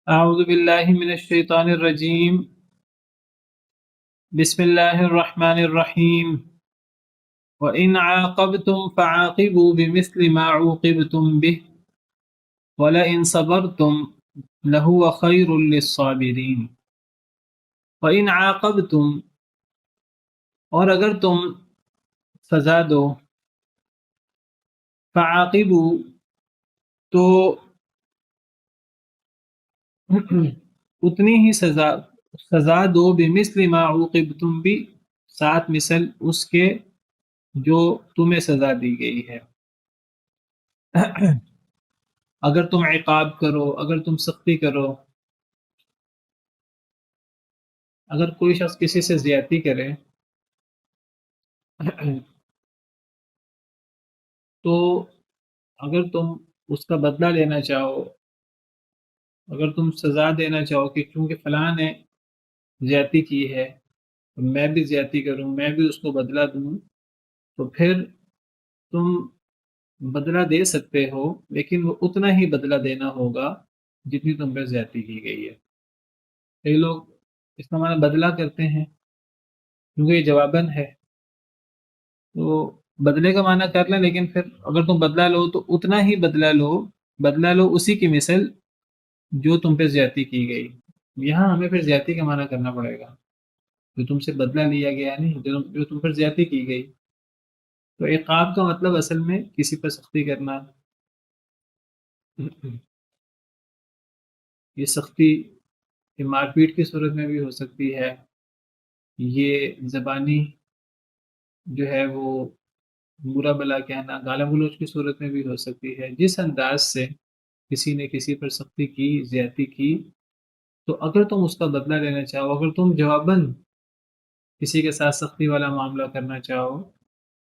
أعوذ بالله من الشيطان الرجيم. بسم الله الرحمن الرحيم. وإن عاقبتم فعاقبوا بمثل ما عوقبتم به ولئن صبرتم لهو خير للصابرين. وإن عاقبتم، اور اگر تم سزا دو، فعاقبوا، تو اتنی ہی سزا دو، بمثل ما عوقبتم بھی، ساتھ مثل اس کے جو تمہیں سزا دی گئی ہے۔ اگر تم عقاب کرو، اگر تم سختی کرو، اگر کوئی شخص کسی سے زیادتی کرے تو اگر تم اس کا بدلہ لینا چاہو، اگر تم سزا دینا چاہو کہ کیونکہ فلاں نے زیادتی کی ہے میں بھی زیادتی کروں، میں بھی اس کو بدلہ دوں، تو پھر تم بدلہ دے سکتے ہو، لیکن وہ اتنا ہی بدلہ دینا ہوگا جتنی تم پر زیادتی کی گئی ہے۔ کئی لوگ اس کا معنی بدلہ کرتے ہیں کیونکہ یہ جواباً ہے، تو بدلے کا معنی کر لیں، لیکن پھر اگر تم بدلہ لو تو اتنا ہی بدلہ لو اسی کی مثل جو تم پہ زیادتی کی گئی۔ یہاں ہمیں پھر زیادتی کا معنی کرنا پڑے گا، جو تم سے بدلہ لیا گیا نہیں، جو تم پر زیادتی کی گئی۔ تو عقاب کا مطلب اصل میں کسی پر سختی کرنا۔ یہ سختی یہ مار پیٹ کی صورت میں بھی ہو سکتی ہے، یہ زبانی جو ہے وہ برا بلا کہنا، گالا گلوچ کی صورت میں بھی ہو سکتی ہے۔ جس انداز سے کسی نے کسی پر سختی کی، زیادتی کی، تو اگر تم اس کا بدلہ لینا چاہو، اگر تم جواباً کسی کے ساتھ سختی والا معاملہ کرنا چاہو،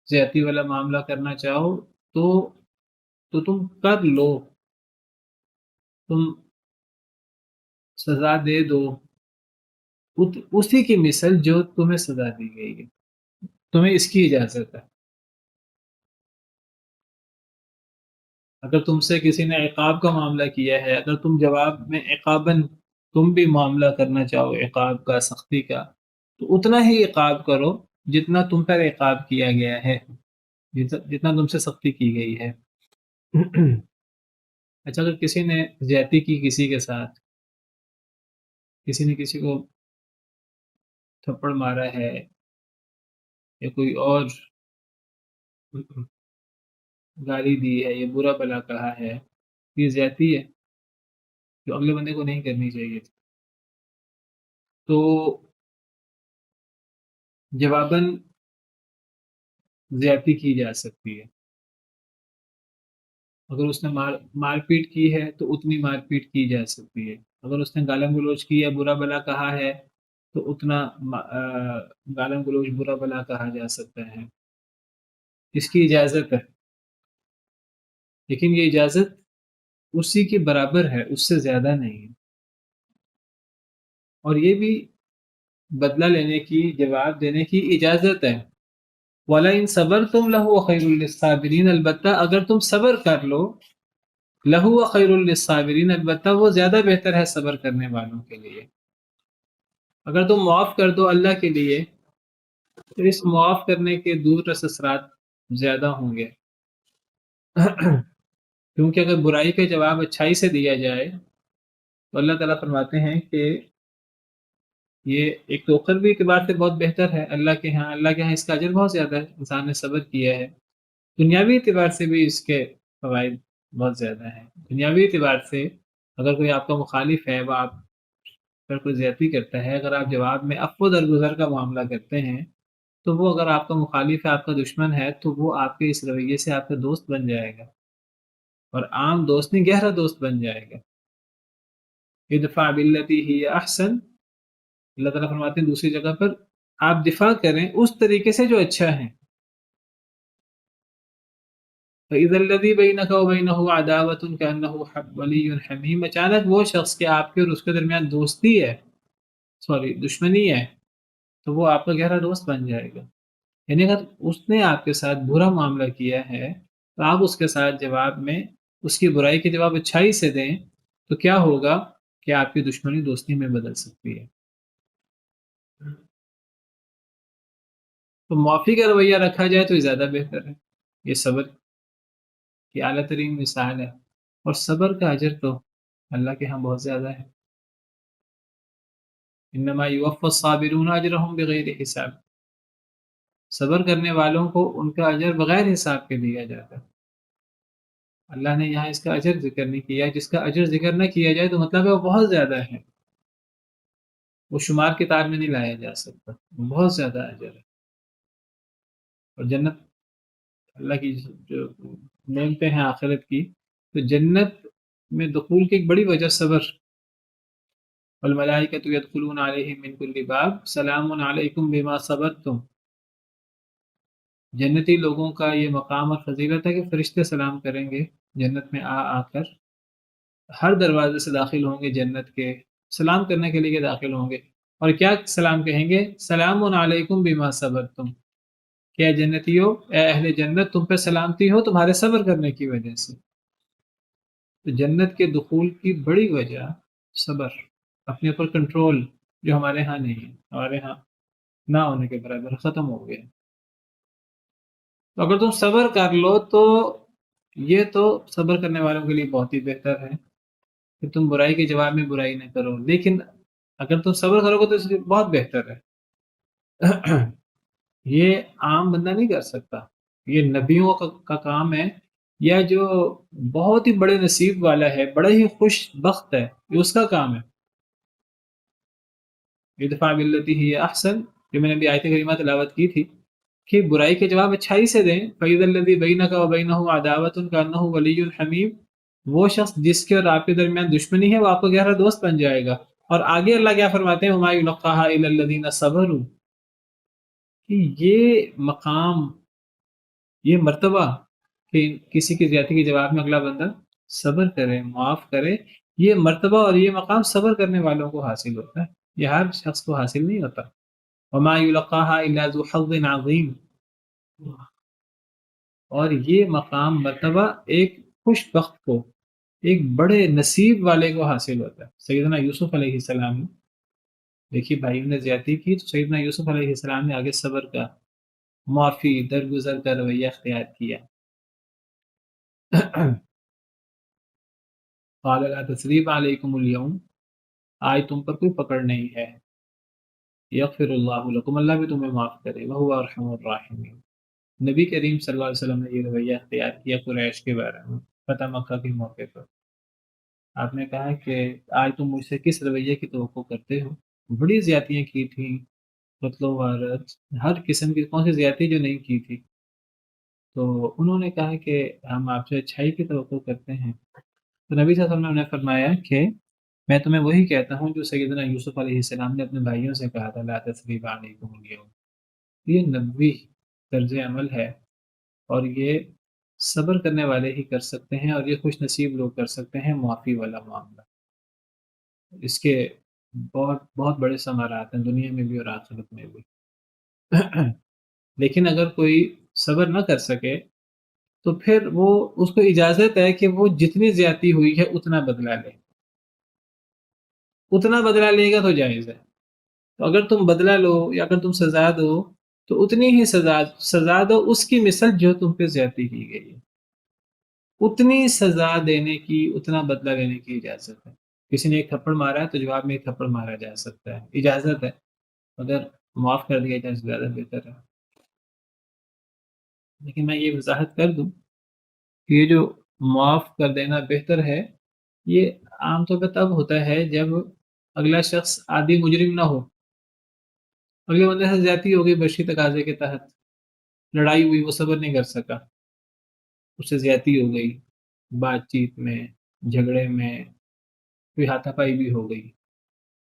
زیادتی والا معاملہ کرنا چاہو، تو تم کر لو، تم سزا دے دو اسی کی مثل جو تمہیں سزا دی گئی ہے، تمہیں اس کی اجازت ہے۔ اگر تم سے کسی نے عقاب کا معاملہ کیا ہے، اگر تم جواب میں عقاباً تم بھی معاملہ کرنا چاہو عقاب کا، سختی کا، تو اتنا ہی عقاب کرو جتنا تم پر عقاب کیا گیا ہے، جتنا تم سے سختی کی گئی ہے۔ اچھا، اگر کسی نے زیادتی کی کسی کے ساتھ، کسی نے کسی کو تھپڑ مارا ہے یا کوئی اور گالی دی ہے یا برا بلا کہا ہے، یہ زیادتی ہے جو اگلے بندے کو نہیں کرنی چاہیے تھی، تو جواباً زیادتی کی جا سکتی ہے۔ اگر اس نے مار پیٹ کی ہے تو اتنی مار پیٹ کی جا سکتی ہے۔ اگر اس نے گالم گلوچ کی یا برا بلا کہا ہے تو اتنا گالم گلوچ برا بلا کہا جا سکتا ہے، اس کی اجازت ہے، لیکن یہ اجازت اسی کے برابر ہے، اس سے زیادہ نہیں ہے۔ اور یہ بھی بدلہ لینے کی، جواب دینے کی اجازت ہے۔ وَلَئِن صَبَرْتُمْ لَهُوَ خَيْرٌ لِّلصَّابِرِينَ، البتہ اگر تم صبر کر لو، لَهُوَ خَيْرٌ لِّلصَّابِرِينَ، البتہ وہ زیادہ بہتر ہے صبر کرنے والوں کے لیے۔ اگر تم معاف کر دو اللہ کے لیے تو اس معاف کرنے کے دور رس اثرات زیادہ ہوں گے، کیونکہ اگر برائی کا جواب اچھائی سے دیا جائے تو اللہ تعالیٰ فرماتے ہیں کہ یہ ایک تو اخروی اعتبار سے بہت بہتر ہے اللہ کے ہاں اس کا اجر بہت زیادہ ہے، انسان نے صبر کیا ہے۔ دنیاوی اعتبار سے بھی اس کے فوائد بہت زیادہ ہیں۔ دنیاوی اعتبار سے اگر کوئی آپ کا مخالف ہے، وہ آپ پر کوئی زیادتی کرتا ہے، اگر آپ جواب میں عفو درگزر کا معاملہ کرتے ہیں تو وہ اگر آپ کا مخالف ہے، آپ کا دشمن ہے، تو وہ آپ کے اس رویے سے آپ کا دوست بن جائے گا، اور عام دوست نہیں، گہرا دوست بن جائے گا۔ ادفع باللتی ہی احسن، اللہ تعالیٰ فرماتے ہیں دوسری جگہ پر، آپ دفاع کریں اس طریقے سے جو اچھا ہے۔ فَإِذَا الَّذِي بَيْنَكَ وَبَيْنَهُ عَدَاوَةٌ كَأَنَّهُ وَلِيٌّ حَمِيمٌ، اچانک وہ شخص کہ آپ کے اور اس کے درمیان دوستی ہے، دشمنی ہے، تو وہ آپ کا گہرا دوست بن جائے گا۔ یعنی اگر اس نے آپ کے ساتھ برا معاملہ کیا ہے تو آپ اس کے ساتھ جواب میں اس کی برائی کے جواب اچھائی سے دیں، تو کیا ہوگا کہ آپ کی دشمنی دوستی میں بدل سکتی ہے. تو معافی کا رویہ رکھا جائے تو یہ زیادہ بہتر ہے. یہ صبر کی اعلیٰ ترین مثال ہے، اور صبر کا اجر تو اللہ کے ہاں بہت زیادہ ہے. انما یوفی الصابرون اجرهم بغیر حساب. صبر کرنے والوں کو ان کا اجر بغیر حساب کے دیا جاتا ہے. اللہ نے یہاں اس کا اجر ذکر نہیں کیا. جس کا اجر ذکر نہ کیا جائے تو مطلب ہے وہ بہت زیادہ ہے، وہ شمار کے تار میں نہیں لایا جا سکتا. بہت زیادہ اجر ہے. اور جنت اللہ کی جو نعمتیں ہیں آخرت کی، تو جنت میں دخول کی ایک بڑی وجہ صبر. والملائکۃ یدخلون علیہم من کل باب سلام علیکم بما صبرتم. جنتی لوگوں کا یہ مقام اور فضیلت ہے کہ فرشتے سلام کریں گے جنت میں آ کر. ہر دروازے سے داخل ہوں گے جنت کے، سلام کرنے کے لیے داخل ہوں گے. اور کیا سلام کہیں گے؟ سلام علیکم بما صبرتم. کیا جنتیو، اے اہل جنت، تم پہ سلامتی ہو تمہارے صبر کرنے کی وجہ سے. تو جنت کے دخول کی بڑی وجہ صبر، اپنے اوپر کنٹرول، جو ہمارے ہاں نہیں ہے، ہمارے ہاں نہ ہونے کے برابر ختم ہو گیا. تو اگر تم صبر کر لو تو یہ تو صبر کرنے والوں کے لیے بہت ہی بہتر ہے کہ تم برائی کے جواب میں برائی نہ کرو. لیکن اگر تم صبر کرو گے تو اس لیے بہت بہتر ہے. یہ عام بندہ نہیں کر سکتا. یہ نبیوں کا کام ہے، یا جو بہت ہی بڑے نصیب والا ہے، بڑا ہی خوش بخت ہے، یہ اس کا کام ہے. ادفع بالتی ہی احسن، جو میں نے ابھی آیت کریمہ تلاوت کی تھی، کہ برائی کے جواب اچھائی سے دیں. فَإِذَا الَّذِي بَيْنَكَ وَبَيْنَهُ عَدَاوَةٌ كَأَنَّهُ وَلِيٌّ حَمِيمٌ. وہ شخص جس کے اور آپ کے درمیان دشمنی ہے وہ آپ کو گہرا دوست بن جائے گا. اور آگے اللہ کیا فرماتے ہیں؟ وَمَا يُلَقَّاهَا إِلَّا الَّذِينَ صَبَرُوا. کہ یہ مقام، یہ مرتبہ کہ کسی کی زیادتی کے جواب میں اگلا بندہ صبر کرے، معاف کرے، یہ مرتبہ اور یہ مقام صبر کرنے والوں کو حاصل ہوتا ہے. یہ ہر شخص کو حاصل نہیں ہوتا. وَمَا يُلَقَّاهَا إِلَّا ذُو حَظٍّ عَظِيمٍ. اور یہ مقام مرتبہ ایک خوش بخت کو، ایک بڑے نصیب والے کو حاصل ہوتا ہے. سیدنا یوسف علیہ السلام نے، دیکھیے بھائیوں نے زیادتی کی تو سیدنا یوسف علیہ السلام نے آگے صبر کا، معافی، درگزر کا رویہ اختیار کیا. قال لا تثریب علیکم اليوم، آج تم پر کوئی پکڑ نہیں ہے. یغفر اللہ لکم، اللہ بھی تمہیں معاف کرے. وہو ارحم الراحمین. نبی کریم صلی اللہ علیہ وسلم نے یہ رویہ اختیار کیا قریش کے بارے میں فتح مکہ کے موقع پر. آپ نے کہا کہ آج تم مجھ سے کس رویے کی توقع کرتے ہو؟ بڑی زیادتیاں کی تھیں، قتل و غارت، ہر قسم کی کون سی زیادتی جو نہیں کی تھی. تو انہوں نے کہا کہ ہم آپ سے اچھائی کی توقع کرتے ہیں. تو نبی صلی اللہ علیہ وسلم نے فرمایا کہ میں تمہیں وہی کہتا ہوں جو سیدنا یوسف علیہ السلام نے اپنے بھائیوں سے کہا تھا، لا تثریب علیکم اليوم. یہ نبوی طرز عمل ہے، اور یہ صبر کرنے والے ہی کر سکتے ہیں، اور یہ خوش نصیب لوگ کر سکتے ہیں معافی والا معاملہ. اس کے بہت بہت بڑے ثمرات ہیں دنیا میں بھی اور آخرت میں بھی. لیکن اگر کوئی صبر نہ کر سکے تو پھر وہ، اس کو اجازت ہے کہ وہ جتنی زیادتی ہوئی ہے اتنا بدلہ لے. اتنا بدلہ لے گا تو جائز ہے. تو اگر تم بدلہ لو یا اگر تم سزا دو تو اتنی ہی سزا دو اس کی مثل جو تم پہ زیادتی کی گئی ہے. اتنی سزا دینے کی، اتنا بدلہ لینے کی اجازت ہے. کسی نے ایک تھپڑ مارا ہے تو جواب میں ایک تھپڑ مارا جا سکتا ہے، اجازت ہے. اگر معاف کر دیا جائے زیادہ بہتر ہے. لیکن میں یہ وضاحت کر دوں کہ یہ جو معاف کر دینا بہتر ہے، یہ عام طور پہ تب ہوتا ہے جب اگلا شخص عادی مجرم نہ ہو. اگلے بندے سے زیادتی ہو گئی بشری تقاضے کے تحت، لڑائی ہوئی، وہ صبر نہیں کر سکا، اس سے زیادتی ہو گئی، بات چیت میں، جھگڑے میں کوئی ہاتھا پائی بھی ہو گئی،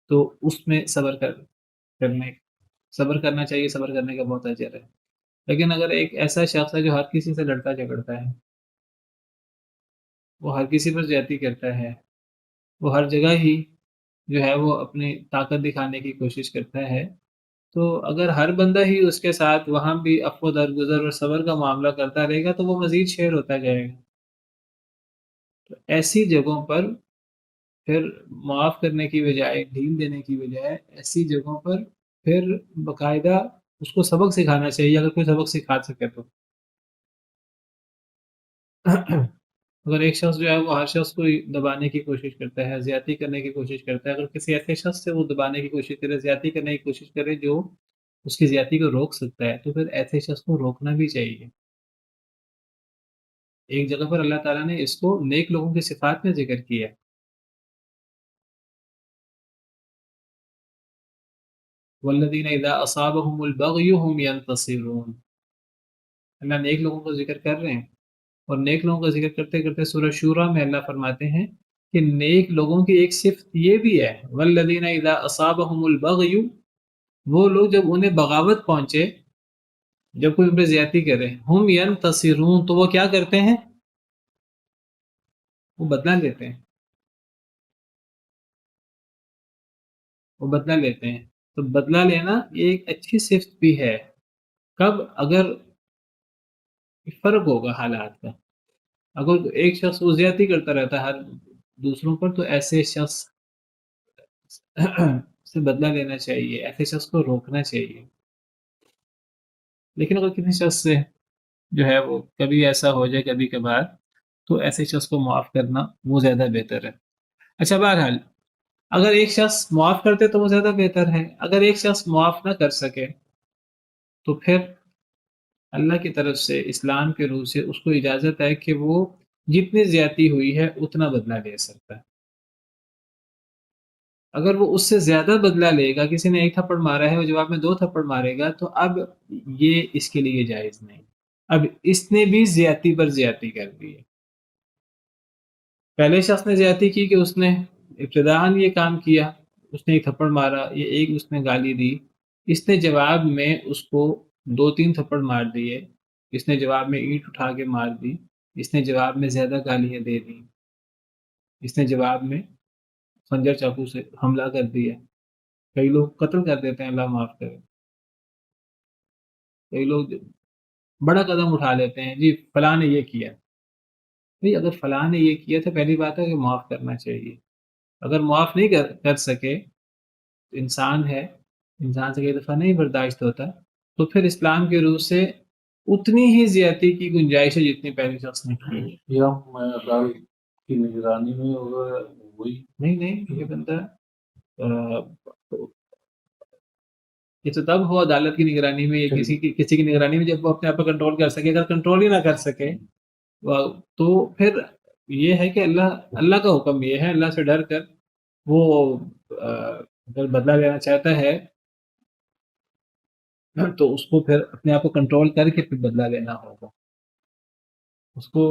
تو اس میں صبر کرنا چاہیے. صبر کرنے کا بہت اجر ہے. لیکن اگر ایک ایسا شخص ہے جو ہر کسی سے لڑتا جھگڑتا ہے، وہ ہر کسی پر زیادتی کرتا ہے، وہ ہر جگہ ہی جو ہے وہ اپنی طاقت دکھانے کی کوشش کرتا ہے، تو اگر ہر بندہ ہی اس کے ساتھ وہاں بھی عفو درگزر اور صبر کا معاملہ کرتا رہے گا تو وہ مزید شیر ہوتا جائے گا. تو ایسی جگہوں پر پھر معاف کرنے کی بجائے، ڈھیل دینے کی بجائے ایسی جگہوں پر پھر باقاعدہ اس کو سبق سکھانا چاہیے، اگر کوئی سبق سکھا سکے تو۔ اگر ایک شخص جو ہے وہ ہر شخص کو دبانے کی کوشش کرتا ہے، زیادتی کرنے کی کوشش کرتا ہے، اگر کسی ایسے شخص سے وہ دبانے کی کوشش کرے، زیادتی کرنے کی کوشش کرے جو اس کی زیادتی کو روک سکتا ہے، تو پھر ایسے شخص کو روکنا بھی چاہیے۔ ایک جگہ پر اللہ تعالیٰ نے اس کو نیک لوگوں کی صفات میں ذکر کیا ہے، والذین اذا اصابهم البغی هم ینتصرون۔ اللہ نیک لوگوں کو ذکر کر رہے ہیں، اور نیک لوگوں کا ذکر کرتے کرتے سورہ شورى میں اللہ فرماتے ہیں کہ نیک لوگوں کی ایک صفت یہ بھی ہے، والذین اذا اصابهم البغی، وہ لوگ جب انہیں بغاوت پہنچے، جب کوئی ان پہ زیادتی کرے، ہم ینتصرون، تو وہ کیا کرتے ہیں؟ وہ بدلہ لیتے ہیں، وہ بدلہ لیتے ہیں۔ تو بدلہ لینا یہ ایک اچھی صفت بھی ہے۔ کب؟ اگر فرق ہوگا حالات کا، اگر ایک شخص وہ زیادتی کرتا رہتا ہے ہر دوسروں پر، تو ایسے شخص سے بدلہ لینا چاہیے، ایسے شخص کو روکنا چاہیے۔ لیکن اگر کسی شخص سے جو ہے وہ کبھی ایسا ہو جائے کبھی کبھار، تو ایسے شخص کو معاف کرنا وہ زیادہ بہتر ہے۔ اچھا، بہرحال اگر ایک شخص معاف کرتے تو وہ زیادہ بہتر ہے، اگر ایک شخص معاف نہ کر سکے تو پھر اللہ کی طرف سے، اسلام کے روح سے اس کو اجازت ہے کہ وہ جتنی زیادتی ہوئی ہے اتنا بدلہ لے سکتا ہے۔ اگر وہ اس سے زیادہ بدلہ لے گا، کسی نے ایک تھپڑ مارا ہے وہ جواب میں 2 تھپڑ مارے گا، تو اب یہ اس کے لیے جائز نہیں، اب اس نے بھی زیادتی پر زیادتی کر دی ہے۔ پہلے شخص نے زیادتی کی کہ اس نے ابتداءً یہ کام کیا، اس نے ایک تھپڑ مارا، یہ ایک اس نے گالی دی، اس نے جواب میں اس کو 2-3 تھپڑ مار دیے، اس نے جواب میں اینٹ اٹھا کے مار دی، اس نے جواب میں زیادہ گالیاں دے دی، اس نے جواب میں خنجر چاقو سے حملہ کر دیا۔ کئی لوگ قتل کر دیتے ہیں، اللہ معاف کرے، کئی لوگ بڑا قدم اٹھا لیتے ہیں، جی فلاں نے یہ کیا۔ بھئی اگر فلاں نے یہ کیا تو پہلی بات ہے کہ معاف کرنا چاہیے۔ اگر معاف نہیں کر سکے، انسان ہے، انسان سے کئی دفعہ نہیں برداشت ہوتا، تو پھر اسلام کے روح سے اتنی ہی زیادتی کی گنجائش ہے جتنی پہلے شخص نے کی۔ یا میں عدالت کی نگرانی میں ہوگا وہی نہیں، یہ بندہ یہ تو تب ہو عدالت کی نگرانی میں، یا کسی کی نگرانی میں جب وہ اپنے آپ کو کنٹرول کر سکے۔ اگر کنٹرول ہی نہ کر سکے تو پھر یہ ہے کہ اللہ کا حکم یہ ہے، اللہ سے ڈر کر وہ اگر بدلہ لینا چاہتا ہے تو اس کو پھر اپنے آپ کو کنٹرول کر کے پھر بدلہ لینا ہوگا۔ اس کو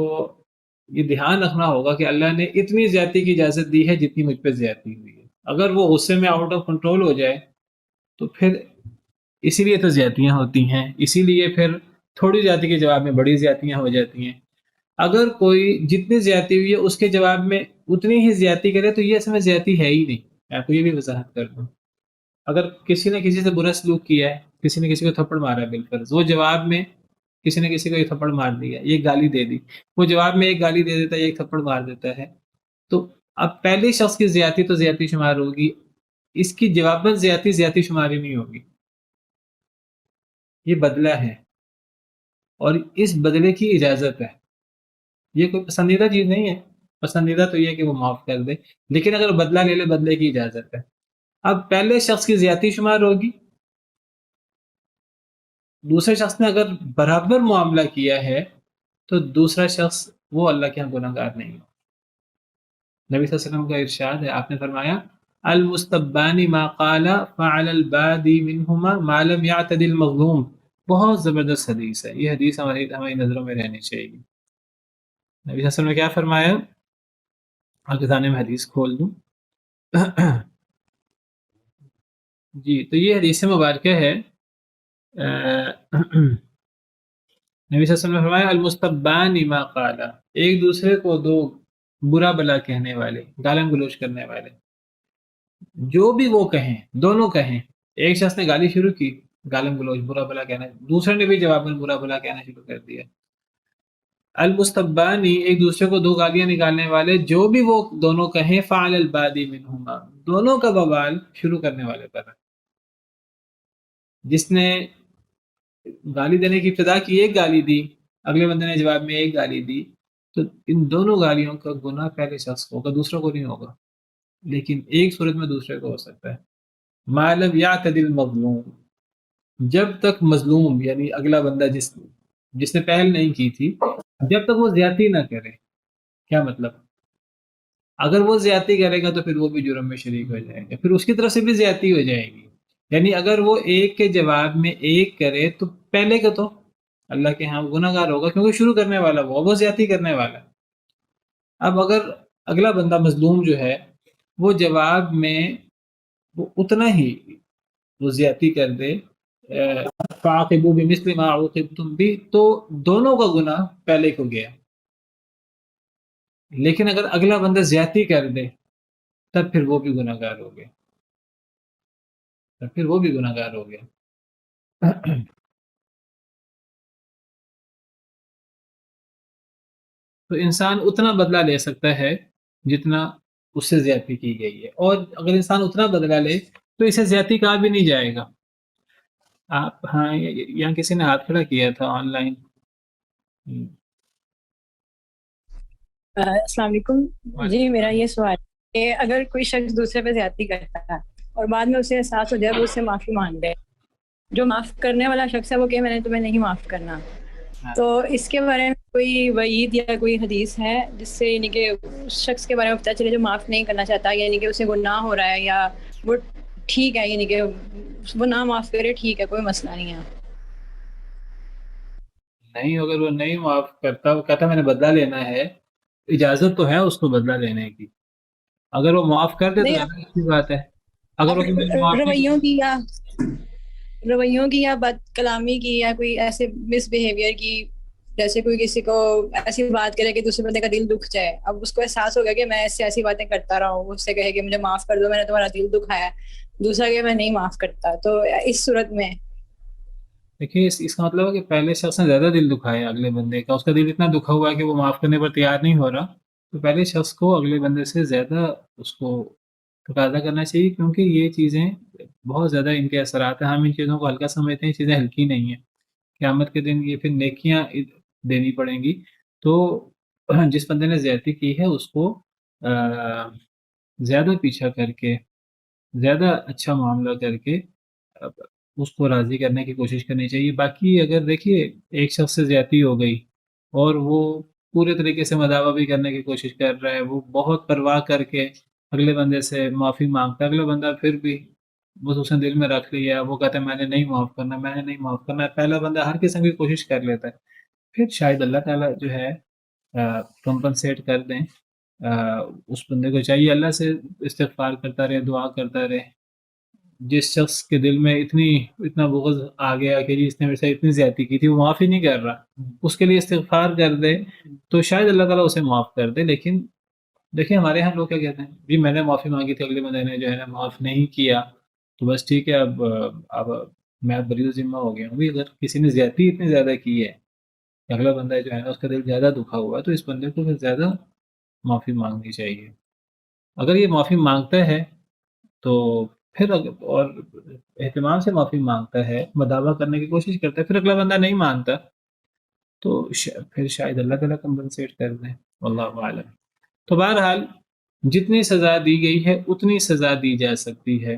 یہ دھیان رکھنا ہوگا کہ اللہ نے اتنی زیادتی کی اجازت دی ہے جتنی مجھ پہ زیادتی ہوئی ہے۔ اگر وہ غصے میں آؤٹ آف کنٹرول ہو جائے تو پھر اسی لیے تو زیادتیاں ہوتی ہیں، اسی لیے پھر تھوڑی زیادتی کے جواب میں بڑی زیادتیاں ہو جاتی ہیں۔ اگر کوئی جتنی زیادتی ہوئی ہے اس کے جواب میں اتنی ہی زیادتی کرے تو یہ اصل میں زیادتی ہے ہی نہیں۔ میں آپ کو یہ بھی وضاحت کر دوں، اگر کسی نے کسی سے برا سلوک کیا ہے، کسی نے کسی کو تھپڑ مارا ہے بالفرض، وہ جواب میں کسی نے کسی کو ایک تھپڑ مار دیا، ایک گالی دے دی، وہ جواب میں ایک گالی دے دیتا ہے، ایک تھپڑ مار دیتا ہے، تو اب پہلے شخص کی زیادتی تو زیادتی شمار ہوگی، اس کی جواباً زیادتی شماری نہیں ہوگی۔ یہ بدلہ ہے اور اس بدلے کی اجازت ہے، یہ کوئی پسندیدہ چیز نہیں ہے۔ پسندیدہ تو یہ ہے کہ وہ معاف کر دے، لیکن اگر بدلہ لے لے بدلے کی اجازت ہے۔ اب پہلے شخص کی زیادتی شمار ہوگی، دوسرے شخص نے اگر برابر معاملہ کیا ہے تو دوسرا شخص وہ اللہ کے ہاں گناہ گار نہیں ہے۔ نبی صلی اللہ علیہ وسلم کا ارشاد ہے، آپ نے فرمایا المستبان ما قال فعل البادی منہما ما لم يعتد المظلوم۔ بہت زبردست حدیث ہے، یہ حدیث ہماری نظروں میں رہنی چاہیے۔ نبی صلی اللہ علیہ وسلم نے کیا فرمایا؟ آپ کے سامنے میں حدیث کھول دوں جی، تو یہ حدیث مبارکہ ہے۔ نبی صلی اللہ علیہ وسلم نے فرمایا المستبان ما قال، ایک دوسرے کو دو برا بلا کہنے والے، گالاں گلوچ کرنے والے، جو بھی وہ کہیں، دونوں کہیں۔ ایک شخص نے گالی شروع کی، گالاں گلوچ برا بلا کہنا، دوسرے نے بھی جواب میں برا بلا کہنا شروع کر دیا، المستبانی ایک دوسرے کو دو گالیاں نکالنے والے، جو بھی وہ دونوں کہیں فعل البادی منہما، دونوں کا بوال شروع کرنے والے پر ہے۔ جس نے گالی دینے کی ابتدا کی ایک گالی دی، اگلے بندے نے جواب میں ایک گالی دی، تو ان دونوں گالیوں کا گناہ پہلے شخص کو ہوگا، دوسروں کو نہیں ہوگا، لیکن ایک صورت میں دوسرے کو ہو سکتا ہے۔ ما لم یعتدل المظلوم، جب تک مظلوم یعنی اگلا بندہ جس نے پہل نہیں کی تھی، جب تک وہ زیادتی نہ کرے۔ کیا مطلب؟ اگر وہ زیادتی کرے گا تو پھر وہ بھی جرم میں شریک ہو جائے گا، پھر اس کی طرف سے بھی زیادتی ہو جائے گی۔ یعنی اگر وہ ایک کے جواب میں ایک کرے تو پہلے کا تو اللہ کے ہاں گناہ گار ہوگا، کیونکہ شروع کرنے والا وہ زیادتی کرنے والا ہے۔ اب اگر اگلا بندہ مظلوم جو ہے وہ جواب میں وہ اتنا ہی وہ زیادتی کر دے، فَعَاقِبُوا بِمِثْلِ مَا عُوقِبْتُم بِهِ، تو دونوں کا گناہ پہلے کو گیا۔ لیکن اگر اگلا بندہ زیادتی کر دے تب پھر وہ بھی گناہ گار ہو گیا، تب پھر وہ بھی گناہ گار ہو گیا۔ تو انسان اتنا بدلہ لے سکتا ہے جتنا اس سے زیادتی کی گئی ہے، اور اگر انسان اتنا بدلہ لے تو اسے زیادتی کہا بھی نہیں جائے گا۔ آپ ہاں یہاں کسی نے ہاتھ کھڑا کیا تھا آن لائن۔ السلام علیکم جی، میرا یہ سوال ہے کہ اگر کوئی شخص دوسرے پہ زیادتی کرتا ہے اور بعد میں اسے احساس ہو جائے وہ اس سے معافی مانگ لے، جو معاف کرنے والا شخص ہے وہ کہ میں نے تمہیں نہیں معاف کرنا، تو اس کے بارے میں کوئی وعید یا کوئی حدیث ہے جس سے یعنی کہ اس شخص کے بارے میں پتہ چلے جو معاف نہیں کرنا چاہتا، یعنی کہ اسے گناہ ہو رہا ہے یا وہ ٹھیک ہے، یعنی کہ وہ نہ معاف کرے ٹھیک ہے، کوئی مسئلہ نہیں ہے؟ نہیں، اگر وہ نہیں معاف کرتا، وہ کہتا میں نے بدلہ لینا ہے، اجازت تو ہے اس کو بدلہ لینے کی۔ اگر وہ معاف کر دے تو نہیں، زیادہ اچھی بات ہے، اگر وہ معاف نہیں رویوں کی یا بد کلامی کی یا کوئی ایسے مس بیہیویئر کی، جیسے کوئی کسی کو ایسی بات کرے کہ دوسرے بندے کا دل دکھ جائے، اب اس کو احساس ہو گیا کہ میں اس سے ایسی باتیں کرتا رہا ہوں، اس سے کہے کہ مجھے معاف کر دو، میں نے تمہارا دل دکھایا، دوسرا کہ میں نہیں معاف کرتا، تو اس صورت میں دیکھیے اس کا مطلب ہے کہ پہلے شخص نے زیادہ دل دکھایا اگلے بندے کا، اس کا دل اتنا دکھا ہوا ہے کہ وہ معاف کرنے پر تیار نہیں ہو رہا، تو پہلے شخص کو اگلے بندے سے زیادہ اس کو تقاضا کرنا چاہیے، کیونکہ یہ چیزیں بہت زیادہ ان کے اثرات ہیں۔ ہم ان چیزوں کو ہلکا سمجھتے ہیں، یہ چیزیں ہلکی نہیں ہیں۔ قیامت کے دن یہ پھر نیکیاں دینی پڑیں گی، تو جس بندے نے زیادتی کی ہے اس کو زیادہ پیچھا کر کے، زیادہ اچھا معاملہ کر کے اس کو راضی کرنے کی کوشش کرنی چاہیے۔ باقی اگر دیکھیے ایک شخص سے زیادتی ہو گئی اور وہ پورے طریقے سے مداوع بھی کرنے کی کوشش کر رہا ہے، وہ بہت پرواہ کر کے اگلے بندے سے معافی مانگتا ہے، اگلا بندہ پھر بھی بس اس نے دل میں رکھ لیا، وہ کہتا ہے میں نے نہیں معاف کرنا، میں نے نہیں معاف کرنا، پہلا بندہ ہر قسم کی کوشش کر لیتا ہے، پھر شاید اللہ تعالیٰ جو ہے کمپنسیٹ کر دیں۔ اس بندے کو چاہیے اللہ سے استغفار کرتا رہے، دعا کرتا رہے۔ جس شخص کے دل میں اتنا بغض آ گیا کہ جس نے میرے سے اتنی زیادتی کی تھی وہ معافی نہیں کر رہا، اس کے لیے استغفار کر دے تو شاید اللہ تعالیٰ اسے معاف کر دے۔ لیکن دیکھیں ہمارے ہاں لوگ کیا کہتے ہیں، جی میں نے معافی مانگی تھی، اگلے بندے نے جو ہے نا معاف نہیں کیا، تو بس ٹھیک ہے، اب میں بری ذمہ ہو گیا ہوں۔ بھی اگر کسی نے زیادتی اتنی زیادہ کی ہے، اگلا بندہ جو ہے نا اس کا دل زیادہ دکھا ہوا ہے، تو اس بندے کو پھر زیادہ معافی مانگنی چاہیے۔ اگر یہ معافی مانگتا ہے تو پھر اور اہتمام سے معافی مانگتا ہے، مداوع کرنے کی کوشش کرتا ہے، پھر اگلا بندہ نہیں مانتا تو پھر شاید اللہ تعالیٰ کمپنسیٹ کر دیں، واللہ اعلم۔ تو بہرحال جتنی سزا دی گئی ہے اتنی سزا دی جا سکتی ہے،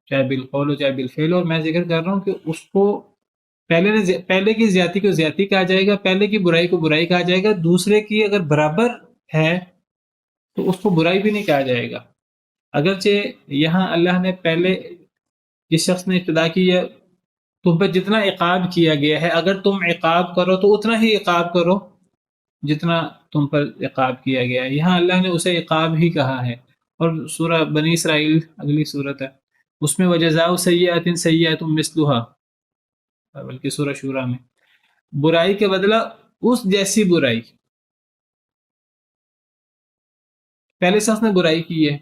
چاہے بالقول ہو چاہے بالفعل، اور میں ذکر کر رہا ہوں کہ اس کو پہلے کی زیادتی کو زیادتی کہا جائے گا، پہلے کی برائی کو برائی کہا جائے گا، دوسرے کی اگر برابر ہے تو اس کو برائی بھی نہیں کہا جائے گا۔ اگرچہ یہاں اللہ نے پہلے جس شخص نے ابتدا کی ہے تم پہ جتنا عقاب کیا گیا ہے، اگر تم عقاب کرو تو اتنا ہی عقاب کرو جتنا تم پر عقاب کیا گیا ہے، یہاں اللہ نے اسے عقاب ہی کہا ہے۔ اور سورہ بنی اسرائیل اگلی صورت ہے، اس میں وجزاء سیئۃ سیئۃ مثلھا، بلکہ سورہ شورا میں برائی کے بدلہ اس جیسی برائی، پہلے شخص نے برائی کی ہے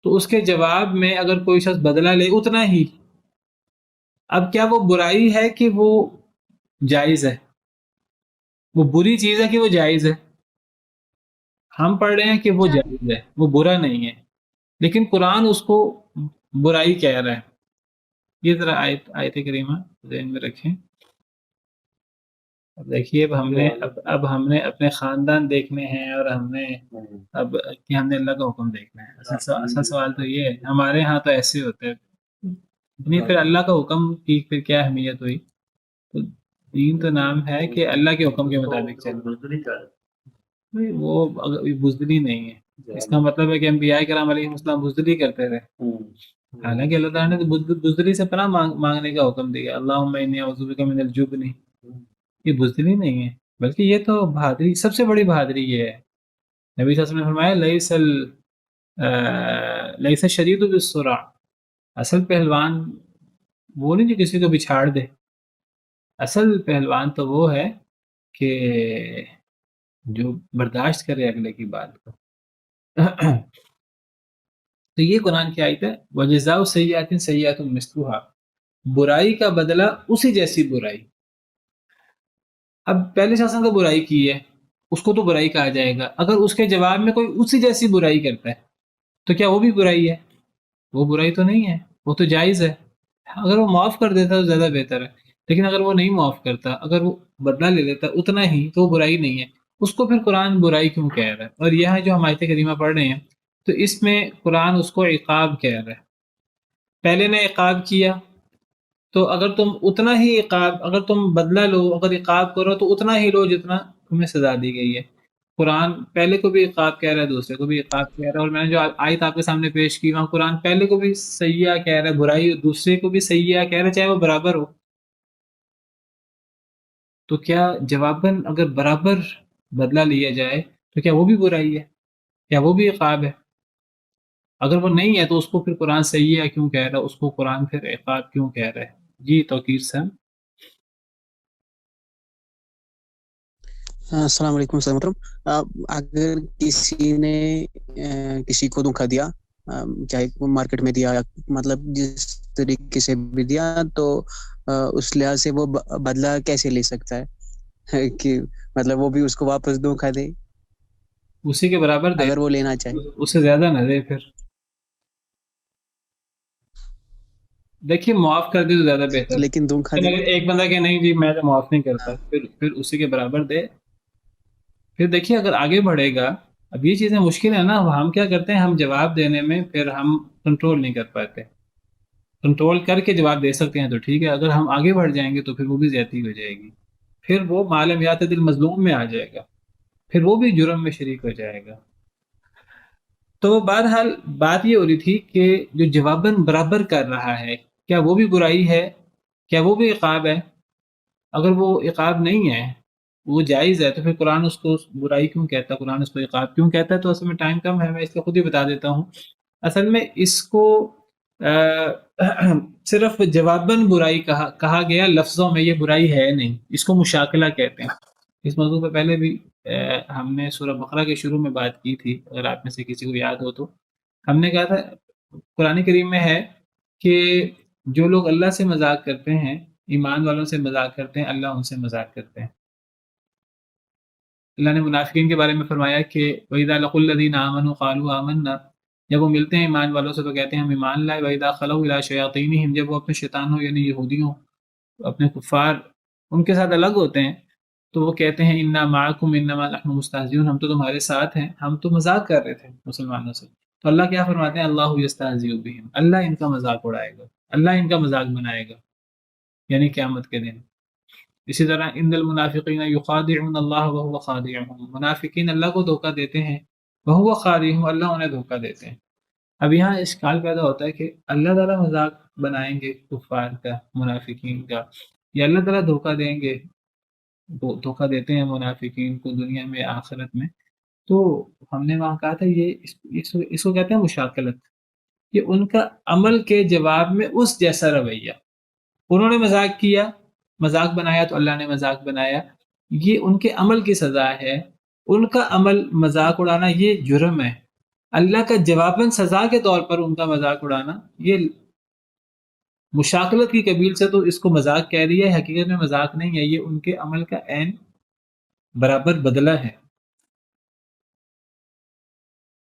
تو اس کے جواب میں اگر کوئی شخص بدلہ لے اتنا ہی، اب کیا وہ برائی ہے کہ وہ جائز ہے؟ وہ بری چیز ہے کہ وہ جائز ہے، ہم پڑھ رہے ہیں کہ وہ جائز ہے، وہ برا نہیں ہے، لیکن قرآن اس کو برائی کہہ رہا ہے۔ یہ ذرا آیت کریمہ ذہن میں رکھیں۔ اب دیکھیے اب ہم نے اپنے خاندان دیکھنے ہیں، اور ہم نے اب کہ ہم نے اللہ کا حکم دیکھنا ہے۔ اصل سوال تو یہ ہے، ہمارے ہاں تو ایسے ہوتے ہیں، نہیں پھر اللہ کا حکم کی پھر کیا اہمیت ہوئی؟ تو دین تو نام ہے کہ اللہ کے حکم کے مطابق چلنا، وہ بزدلی نہیں ہے۔ اس کا مطلب ہے کہ انبیاء کرام علیہ السلام بزدلی کرتے تھے، حالانکہ اللہ تعالیٰ نے تو بزدلی سے پناہ مانگنے کا حکم دیا، اللہم انی اعوذ بک من الجبن۔ یہ بزدلی نہیں ہے، بلکہ یہ تو بہادری، سب سے بڑی بہادری یہ ہے۔ نبی صلی اللہ علیہ وسلم نے فرمایا لیس الشدید بالسرعہ، اصل پہلوان وہ نہیں جو کسی کو بچھاڑ دے، اصل پہلوان تو وہ ہے کہ جو برداشت کرے اگلے کی بات کو۔ تو یہ قرآن کی آیت ہے، وَجَزَاءُ سَیِّئَةٍ سَیِّئَةٌ مِثْلُهَا، برائی کا بدلہ اسی جیسی برائی۔ اب پہلے شخص نے تو برائی کی ہے، اس کو تو برائی کہا جائے گا، اگر اس کے جواب میں کوئی اسی جیسی برائی کرتا ہے تو کیا وہ بھی برائی ہے؟ وہ برائی تو نہیں ہے، وہ تو جائز ہے۔ اگر وہ معاف کر دیتا تو زیادہ بہتر ہے، لیکن اگر وہ نہیں معاف کرتا، اگر وہ بدلہ لے لیتا اتنا ہی، تو وہ برائی نہیں ہے۔ اس کو پھر قرآن برائی کیوں کہہ رہا ہے؟ اور یہاں جو ہم آیت کریمہ پڑھ رہے ہیں تو اس میں قرآن اس کو عقاب کہہ رہا ہے۔ پہلے نے عقاب کیا تو اگر تم اتنا ہی عقاب، اگر تم بدلہ لو، اگر عقاب کرو تو اتنا ہی لو جتنا تمہیں سزا دی گئی ہے۔ قرآن پہلے کو بھی عقاب کہہ رہا ہے، دوسرے کو بھی عقاب کہہ رہا ہے، اور میں نے جو آیت آپ کے سامنے پیش کی وہاں قرآن پہلے کو بھی سیئہ کہہ رہا ہے، برائی، دوسرے کو بھی سیئہ کہہ رہا ہے، چاہے وہ برابر ہو۔ تو کیا جواباً اگر برابر بدلہ لیا جائے تو کیا وہ بھی برائی ہے؟ کیا وہ بھی عقاب ہے؟ اگر وہ نہیں ہے تو اس کو پھر قرآن سیئہ کیوں کہہ رہا ہے؟ اس کو قرآن پھر عقاب کیوں کہہ رہا ہے؟ جی توقیر صاحب۔ السلام علیکم سر محترم، اگر کسی نے کسی کو دھوکا دیا، چاہے مارکیٹ میں دیا، مطلب جس طریقے سے بھی دیا، تو اس لحاظ سے وہ بدلہ کیسے لے سکتا ہے کہ مطلب وہ بھی اس کو واپس دھوکا دے، اسی کے برابر دے، اگر وہ لینا چاہے؟ اس سے زیادہ نہ دے۔ پھر دیکھیے معاف کر دے تو زیادہ بہتر ہے، لیکن دھوکا دے، اگر ایک بندہ کہ نہیں جی میں تو معاف نہیں کرتا، پھر اسی کے برابر دے۔ پھر دیکھیے اگر آگے بڑھے گا، اب یہ چیزیں مشکل ہے نا، ہم کیا کرتے ہیں، ہم جواب دینے میں پھر ہم کنٹرول نہیں کر پاتے۔ کنٹرول کر کے جواب دے سکتے ہیں تو ٹھیک ہے، اگر ہم آگے بڑھ جائیں گے تو پھر وہ بھی زیادتی ہو جائے گی، پھر وہ معلوم یعتدل مظلوم میں آ جائے گا، پھر وہ بھی جرم میں شریک ہو جائے گا۔ تو بہرحال بات یہ ہو رہی تھی کہ جو جواباً برابر کر رہا ہے کیا وہ بھی برائی ہے؟ کیا وہ بھی عقاب ہے؟ اگر وہ عقاب نہیں ہے، وہ جائز ہے، تو پھر قرآن اس کو برائی کیوں کہتا ہے؟ قرآن اس کو عقاب کیوں کہتا ہے؟ تو اصل میں ٹائم کم ہے، میں اس کو خود ہی بتا دیتا ہوں۔ اصل میں اس کو صرف جواباً برائی کہا گیا، لفظوں میں یہ برائی ہے نہیں، اس کو مشاکلہ کہتے ہیں۔ اس موضوع پہ پہلے بھی ہم نے سورہ بقرہ کے شروع میں بات کی تھی، اگر آپ میں سے کسی کو یاد ہو تو ہم نے کہا تھا قرآن کریم میں ہے کہ جو لوگ اللہ سے مذاق کرتے ہیں، ایمان والوں سے مذاق کرتے ہیں، اللہ ان سے مذاق کرتے ہیں۔ اللہ نے منافقین کے بارے میں فرمایا کہ وَإِذَا لَقُوا الَّذِينَ آمَنُوا قَالُوا آمَنَّا، جب وہ ملتے ہیں ایمان والوں سے تو کہتے ہیں ہم ایمان لائے۔ وَإِذَا خَلَوْا إِلَىٰ شَيَاطِينِهِمْ، جب وہ اپنے شیطانوں یعنی یہودیوں، اپنے کفار ان کے ساتھ الگ ہوتے ہیں تو وہ کہتے ہیں اِنَّا مَعَكُمْ إِنَّمَا نَحْنُ مُسْتَهْزِئُونَ، ہم تو تمہارے ساتھ ہیں، ہم تو مذاق کر رہے تھے مسلمانوں سے۔ تو اللہ کیا فرماتے ہیں، اللہ یستہزئ بہم، اللہ ان کا مذاق اڑائے گا، اللہ ان کا مذاق بنائے گا، یعنی قیامت کے دن۔ اسی طرح ان المنافقین یخادعون اللہ وهو خادعهم، منافقین اللہ کو دھوکہ دیتے ہیں، وهو خادعهم، اللہ انہیں دھوکہ دیتے ہیں۔ اب یہاں اشکال پیدا ہوتا ہے کہ اللہ تعالیٰ مذاق بنائیں گے کفار کا، منافقین کا، یا اللہ تعالیٰ دھوکہ دیں گے؟ دھوکہ دیتے ہیں منافقین کو دنیا میں، آخرت میں۔ تو ہم نے وہاں کہا تھا یہ اس کو کہتے ہیں مشاکلت، کہ ان کا عمل کے جواب میں اس جیسا رویہ، انہوں نے مذاق کیا، مذاق بنایا تو اللہ نے مذاق بنایا، یہ ان کے عمل کی سزا ہے۔ ان کا عمل مذاق اڑانا یہ جرم ہے، اللہ کا جواباً سزا کے طور پر ان کا مذاق اڑانا یہ مشاکلت کی قبیل سے، تو اس کو مذاق کہہ دیا ہے، حقیقت میں مذاق نہیں ہے، یہ ان کے عمل کا عین برابر بدلہ ہے.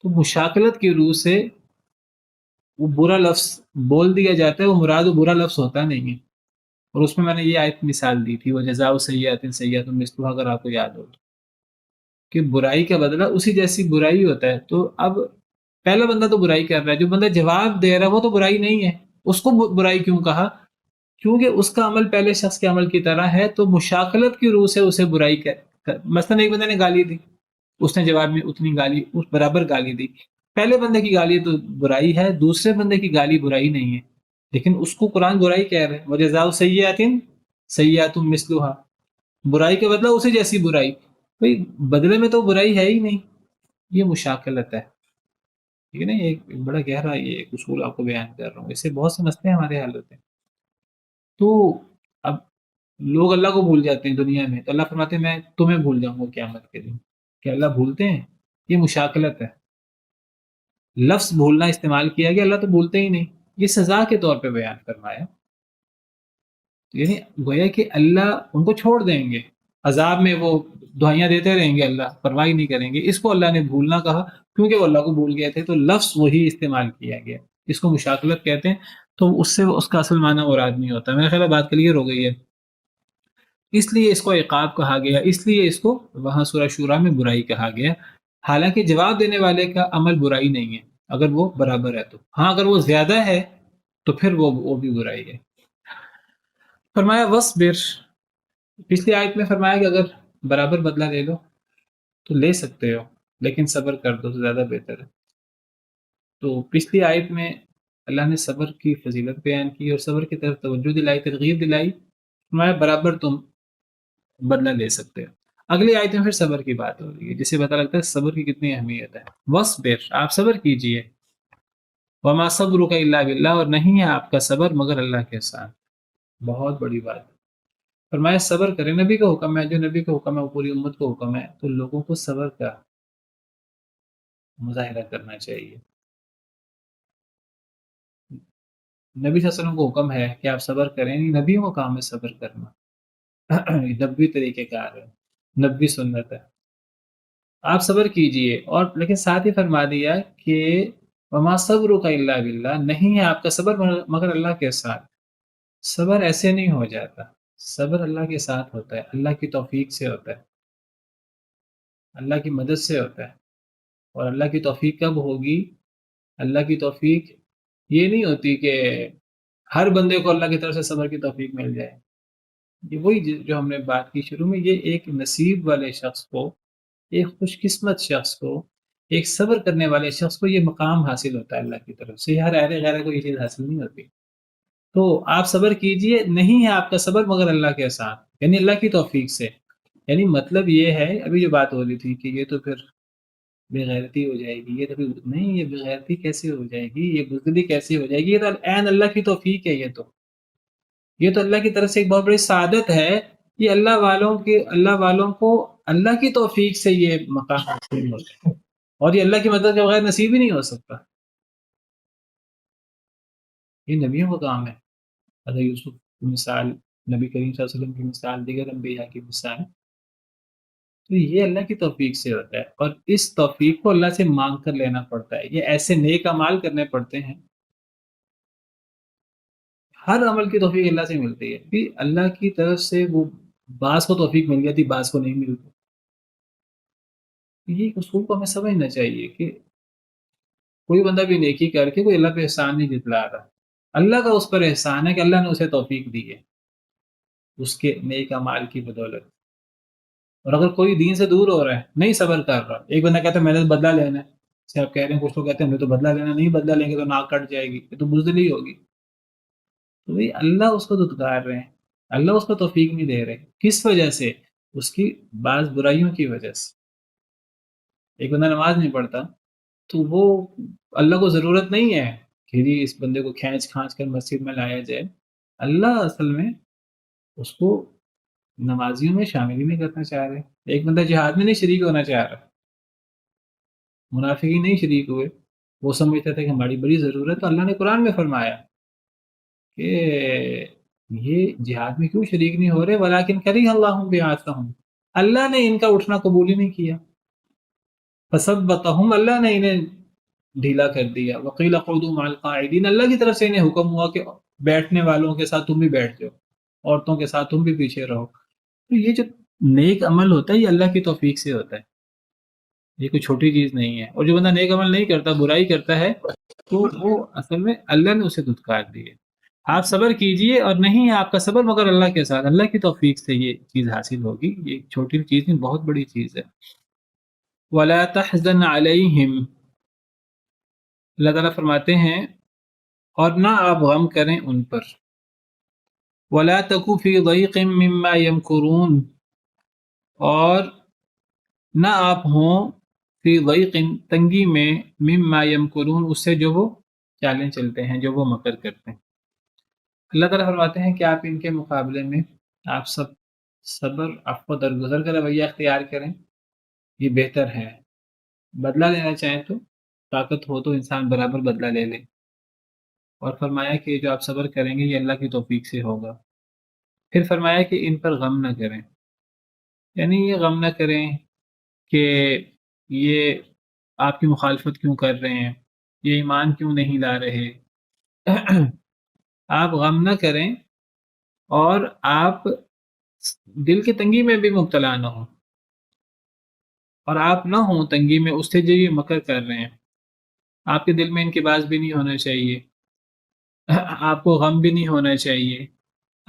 تو مشاکلت کی روح سے وہ برا لفظ بول دیا جاتا ہے، وہ مراد وہ برا لفظ ہوتا نہیں ہے. اور اس میں میں نے یہ آیت مثال دی تھی، وہ جزاء سیئۃ سیئۃ مثلھا، اگر آپ کو یاد ہو تو، کہ برائی کا بدلہ اسی جیسی برائی ہوتا ہے. تو اب پہلا بندہ تو برائی کر رہا ہے، جو بندہ جواب دے رہا ہے وہ تو برائی نہیں ہے. اس کو برائی کیوں کہا؟ کیونکہ اس کا عمل پہلے شخص کے عمل کی طرح ہے، تو مشاکلت کی روح سے اسے برائی مثلا ایک بندے نے گالی دی، اس نے جواب میں اتنی گالی، اس برابر گالی دی. پہلے بندے کی گالی تو برائی ہے، دوسرے بندے کی گالی برائی نہیں ہے، لیکن اس کو قرآن برائی کہہ رہے ہیں. وجزاء سیئۃ سیئۃ مثلھا، برائی کا بدلہ اسی جیسی برائی. بھئی بدلے میں تو برائی ہے ہی نہیں، یہ مشاکلت ہے. ٹھیک ہے نا، یہ ایک بڑا گہرا یہ ایک اصول آپ کو بیان کر رہا ہوں، اس سے بہت سے مسئلے ہمارے حل ہوتے ہیں. تو اب لوگ اللہ کو بھول جاتے ہیں دنیا میں، تو اللہ فرماتے ہیں میں تمہیں بھول جاؤں گا قیامت کے دن. کہ اللہ بھولتے ہیں؟ یہ مشاکلت ہے. لفظ بھولنا استعمال کیا گیا، اللہ تو بھولتے ہی نہیں، یہ سزا کے طور پہ بیان فرمایا. یعنی گویا کہ اللہ ان کو چھوڑ دیں گے، عذاب میں وہ دعائیاں دیتے رہیں گے، اللہ پرواہ نہیں کریں گے. اس کو اللہ نے بھولنا کہا کیونکہ وہ اللہ کو بھول گئے تھے، تو لفظ وہی استعمال کیا گیا. اس کو مشاکلت کہتے ہیں. تو اس سے اس کا اصل معنی مراد نہیں ہوتا. میرا خیال ہے بات کلیئر ہو گئی ہے. اس لیے اس کو عقاب کہا گیا، اس لیے اس کو وہاں سورہ شورا میں برائی کہا گیا. حالانکہ جواب دینے والے کا عمل برائی نہیں ہے اگر وہ برابر ہے تو. ہاں اگر وہ زیادہ ہے تو پھر وہ بھی برائی ہے. فرمایا وصبر، پچھلی آیت میں فرمایا کہ اگر برابر بدلہ لے لو تو لے سکتے ہو، لیکن صبر کر دو تو زیادہ بہتر ہے. تو پچھلی آیت میں اللہ نے صبر کی فضیلت بیان کی اور صبر کی طرف توجہ دلائی، ترغیب دلائی. فرمایا برابر تم بدلہ لے سکتے ہو. اگلی آیت میں پھر صبر کی بات ہو رہی ہے، جسے پتہ لگتا ہے صبر کی کتنی اہمیت ہے. وصبر، آپ صبر کیجئے. وما صبرک الا باللہ، اور نہیں ہے آپ کا صبر مگر اللہ کے ساتھ. بہت بڑی بات. فرمایا صبر کریں، نبی کا حکم ہے، جو نبی کا حکم ہے وہ پوری امت کو حکم ہے، تو لوگوں کو صبر کا مظاہرہ کرنا چاہیے. نبی صلی اللہ علیہ وسلم کو حکم ہے کہ آپ صبر کریں، نبیوں کا کام ہے صبر کرنا. نبوی طریقہ کار ہے، نبوی سنت ہے. آپ صبر کیجئے، اور لیکن ساتھ ہی فرما دیا کہ وما صبرک الا باللہ، نہیں ہے آپ کا صبر مگر اللہ کے ساتھ. صبر ایسے نہیں ہو جاتا، صبر اللہ کے ساتھ ہوتا ہے، اللہ کی توفیق سے ہوتا ہے، اللہ کی مدد سے ہوتا ہے. اور اللہ کی توفیق کب ہوگی؟ اللہ کی توفیق یہ نہیں ہوتی کہ ہر بندے کو اللہ کی طرف سے صبر کی توفیق مل جائے. یہ وہی جو ہم نے بات کی شروع میں، یہ ایک نصیب والے شخص کو، ایک خوش قسمت شخص کو، ایک صبر کرنے والے شخص کو یہ مقام حاصل ہوتا ہے اللہ کی طرف سے. ہر اہل غیرہ کو یہ چیز حاصل نہیں ہوتی. تو آپ صبر کیجئے، نہیں ہے آپ کا صبر مگر اللہ کے ساتھ، یعنی اللہ کی توفیق سے. یعنی مطلب یہ ہے، ابھی جو بات ہو رہی تھی کہ یہ تو پھر بے غیرتی ہو جائے گی، یہ تو پھر نہیں، یہ بے غیرتی کیسے ہو جائے گی، یہ بزدلی کیسے ہو جائے گی، یہ تو عین اللہ کی توفیق ہے. یہ تو اللہ کی طرف سے ایک بہت بڑی سعادت ہے. یہ اللہ والوں کو اللہ کی توفیق سے یہ مقام حاصل ہوتا ہے، اور یہ اللہ کی مدد کے بغیر نصیب ہی نہیں ہو سکتا. یہ نبیوں کا کام ہے. حضرت یوسف کی مثال، نبی کریم صلی اللہ علیہ وسلم کی مثال، دیگر انبیاء کی مثال. تو یہ اللہ کی توفیق سے ہوتا ہے، اور اس توفیق کو اللہ سے مانگ کر لینا پڑتا ہے. یہ ایسے نیک اعمال کرنے پڑتے ہیں. ہر عمل کی توفیق اللہ سے ملتی ہے، کہ اللہ کی طرف سے وہ بعض کو توفیق مل جاتی، بعض کو نہیں ملتی. یہ اصول کو ہمیں سمجھنا چاہیے کہ کوئی بندہ بھی نیکی کر کے کوئی اللہ پہ احسان نہیں جتلا رہا. اللہ کا اس پر احسان ہے کہ اللہ نے اسے توفیق دی ہے اس کے نیک اعمال کی بدولت. اور اگر کوئی دین سے دور ہو رہا ہے، نہیں صبر کر رہا، ایک بندہ کہتا ہے میں نے بدلہ لینا ہے، جیسے آپ کہہ رہے ہیں کچھ لوگ کہتے ہیں ہمیں تو بدلہ لینا، نہیں بدلہ لیں گے تو ناک کٹ جائے گی، یہ تو بزدلی ہوگی. تو بھئی اللہ اس کو دھتکار رہے ہیں، اللہ اس کو توفیق نہیں دے رہے. کس وجہ سے؟ اس کی بعض برائیوں کی وجہ سے. ایک بندہ نماز نہیں پڑھتا تو وہ اللہ کو ضرورت نہیں ہے کہ جی اس بندے کو کھینچ کھانچ کر مسجد میں لایا جائے. اللہ اصل میں اس کو نمازیوں میں شامل ہی نہیں کرنا چاہ رہے. ایک بندہ جہاد میں نہیں شریک ہونا چاہ رہا، منافقین نہیں شریک ہوئے، وہ سمجھتا تھا کہ ہماری بڑی ضرورت. تو اللہ نے قرآن میں فرمایا کہ یہ جہاد میں کیوں شریک نہیں ہو رہے، ولیکن کرہ اللہ بعثہم، اللہ نے ان کا اٹھنا قبول ہی نہیں کیا. فثبتہم، اللہ نے انہیں ڈھیلا کر دیا. وقیل اقعدوا مع القاعدین، اللہ کی طرف سے انہیں حکم ہوا کہ بیٹھنے والوں کے ساتھ تم بھی بیٹھ جاؤ، عورتوں کے ساتھ تم بھی پیچھے رہو. تو یہ جو نیک عمل ہوتا ہے یہ اللہ کی توفیق سے ہوتا ہے، یہ کوئی چھوٹی چیز نہیں ہے. اور جو بندہ نیک عمل نہیں کرتا، برائی کرتا ہے، تو وہ اصل میں اللہ نے اسے دھتکار دی ہے. آپ صبر کیجئے، اور نہیں ہے آپ کا صبر مگر اللہ کے ساتھ، اللہ کی توفیق سے یہ چیز حاصل ہوگی. یہ ایک چھوٹی چیز نہیں، بہت بڑی چیز ہے. وَلَا تَحْزَنْ عَلَيْهِمْ، اللہ تعالیٰ فرماتے ہیں اور نہ آپ غم کریں ان پر. وَلَا تَكُ فِي ضَيْقٍ مِّمَّا يَمْكُرُونَ، اور نہ آپ ہوں فی ضیق، تنگی میں، مما یمکرون، اس سے جو وہ چالیں چلتے ہیں، جو وہ مکر کرتے ہیں. اللہ تعالیٰ فرماتے ہیں کہ آپ ان کے مقابلے میں آپ سب صبر، عفو و درگزر کا رویہ اختیار کریں، یہ بہتر ہے. بدلہ لینا چاہیں تو طاقت ہو تو انسان برابر بدلہ لے لے. اور فرمایا کہ جو آپ صبر کریں گے یہ اللہ کی توفیق سے ہوگا. پھر فرمایا کہ ان پر غم نہ کریں، یعنی یہ غم نہ کریں کہ یہ آپ کی مخالفت کیوں کر رہے ہیں، یہ ایمان کیوں نہیں لا رہے. آپ غم نہ کریں اور آپ دل کی تنگی میں بھی مبتلا نہ ہوں، اور آپ نہ ہوں تنگی میں اس سے جو یہ مکر کر رہے ہیں. آپ کے دل میں ان کے باز بھی نہیں ہونا چاہیے، آپ کو غم بھی نہیں ہونا چاہیے.